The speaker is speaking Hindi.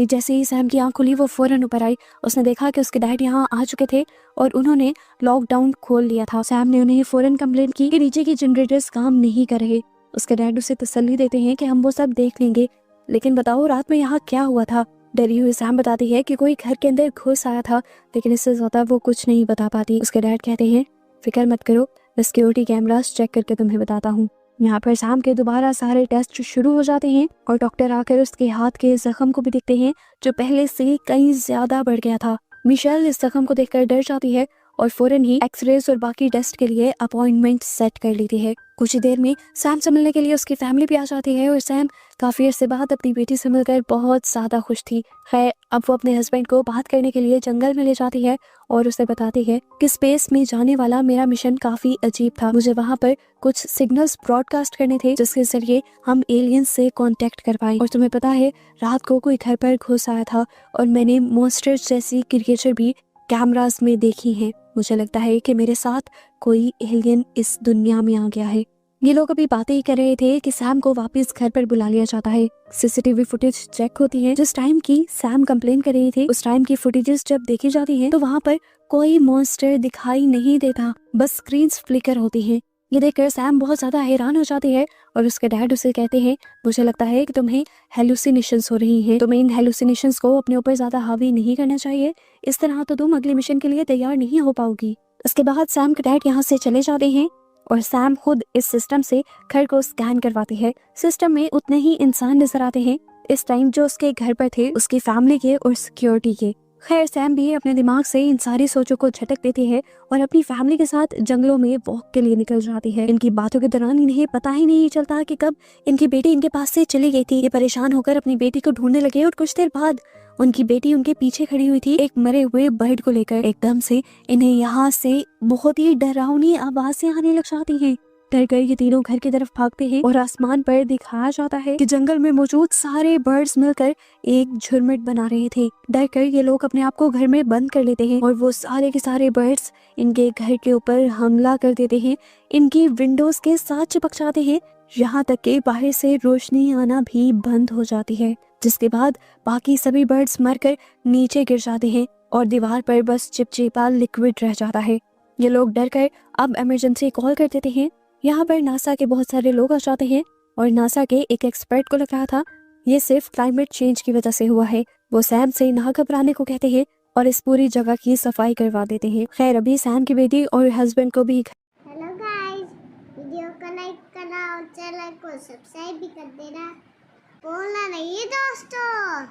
जैसे ही सैम की आंख खुली वो फौरन ऊपर आई। उसने देखा कि उसके डैड यहाँ आ चुके थे और उन्होंने लॉकडाउन खोल लिया था। सैम ने उन्हें फौरन कंप्लेंट की कि नीचे की जनरेटर्स काम नहीं कर रहे। उसके डैड उसे तसल्ली देते हैं कि हम वो सब देख लेंगे, लेकिन बताओ रात में यहाँ क्या हुआ था। डरी हुई सैम बताती है कि कोई घर के अंदर घुस आया था, लेकिन इससे ज्यादा वो कुछ नहीं बता पाती। उसके डैड कहते हैं फिक्र मत करो, मैं सिक्योरिटी कैमरास चेक करके तुम्हें बताता हूँ। यहाँ पर सैम के दोबारा सारे टेस्ट शुरू हो जाते हैं और डॉक्टर आकर उसके हाथ के जख्म को भी देखते हैं जो पहले से कहीं ज्यादा बढ़ गया था। मिशेल इस जख्म को देखकर डर जाती है और फौरन ही एक्सरेज और बाकी टेस्ट के लिए अपॉइंटमेंट सेट कर लेती है। कुछ ही देर में सैम से मिलने के लिए उसकी फैमिली भी आ जाती है और सैम काफी अर्से बाद अपनी बेटी से मिलकर बहुत ज्यादा खुश थी। खैर अब वो अपने हस्बैंड को बात करने के लिए जंगल में ले जाती है और उसे बताती है कि स्पेस में जाने वाला मेरा मिशन काफी अजीब था। मुझे वहाँ पर कुछ सिग्नल्स ब्रॉडकास्ट करने थे जिसके जरिए हम एलियंस से कांटेक्ट कर पाए। और तुम्हें पता है रात को कोई घर पर घुस आया था और मैंने मॉन्स्टर्स जैसी क्रिएचर भी कैमरास में देखी हैं। मुझे लगता है कि मेरे साथ कोई एलियन इस दुनिया में आ गया है। ये लोग अभी बातें ही कर रहे थे कि सैम को वापस घर पर बुला लिया जाता है। सीसीटीवी फुटेज चेक होती है। जिस टाइम की सैम कंप्लेन कर रही थी उस टाइम की फुटेजेस जब देखी जाती है तो वहाँ पर कोई मॉन्स्टर दिखाई नहीं देता, बस स्क्रीन्स फ्लिकर होती हैं। ये देखकर सैम बहुत ज्यादा हैरान हो जाती है और उसके डैड उसे कहते हैं मुझे लगता है कि तुम्हें हेलुसिनेशंस हो रही हैं, तुम्हें इन हेलुसिनेशंस को अपने ऊपर ज्यादा हावी नहीं करना चाहिए, इस तरह तो तुम अगले मिशन के लिए तैयार नहीं हो पाओगी। उसके बाद सैम के डैड यहाँ से चले जाते हैं और सैम खुद इस सिस्टम से घर को स्कैन करवाती है। सिस्टम में उतने ही इंसान नजर आते हैं इस टाइम जो उसके घर पर थे, उसकी फैमिली के और सिक्योरिटी के। खैर सैम भी अपने दिमाग से इन सारी सोचों को झटक देती है और अपनी फैमिली के साथ जंगलों में वॉक के लिए निकल जाती है। इनकी बातों के दौरान इन्हें पता ही नहीं चलता कि कब इनकी बेटी इनके पास से चली गई थी। ये परेशान होकर अपनी बेटी को ढूंढने लगे और कुछ देर बाद उनकी बेटी उनके पीछे खड़ी हुई थी एक मरे हुए बर्ड को लेकर। एकदम से इन्हें यहाँ से बहुत ही डरावनी आवाजें आने लग जाती हैं। डर कर ये तीनों घर की तरफ भागते हैं और आसमान पर दिखाया जाता है कि जंगल में मौजूद सारे बर्ड्स मिलकर एक झुरमुट बना रहे थे। डर कर ये लोग अपने आप को घर में बंद कर लेते हैं और वो सारे के सारे बर्ड्स इनके घर के ऊपर हमला कर देते हैं, इनकी विंडोज के साथ चिपक जाते हैं, यहाँ तक कि बाहर से रोशनी आना भी बंद हो जाती है। जिसके बाद बाकी सभी बर्ड्स मरकर नीचे गिर जाते हैं और दीवार पर बस चिपचिपा लिक्विड रह जाता है। ये लोग डर कर अब इमरजेंसी कॉल कर देते हैं। यहाँ पर नासा के बहुत सारे लोग आ जाते हैं और नासा के एक एक्सपर्ट को लग रहा था ये सिर्फ क्लाइमेट चेंज की वजह से हुआ है। वो सैम से ना घबराने को कहते हैं और इस पूरी जगह की सफाई करवा देते हैं। खैर अभी सैम की बेटी और हस्बैंड को भी हेलो गाइस, वीडियो को लाइक करना और चैनल को सब्सक्राइब भी कर देना, बोलना नहीं है दोस्तों।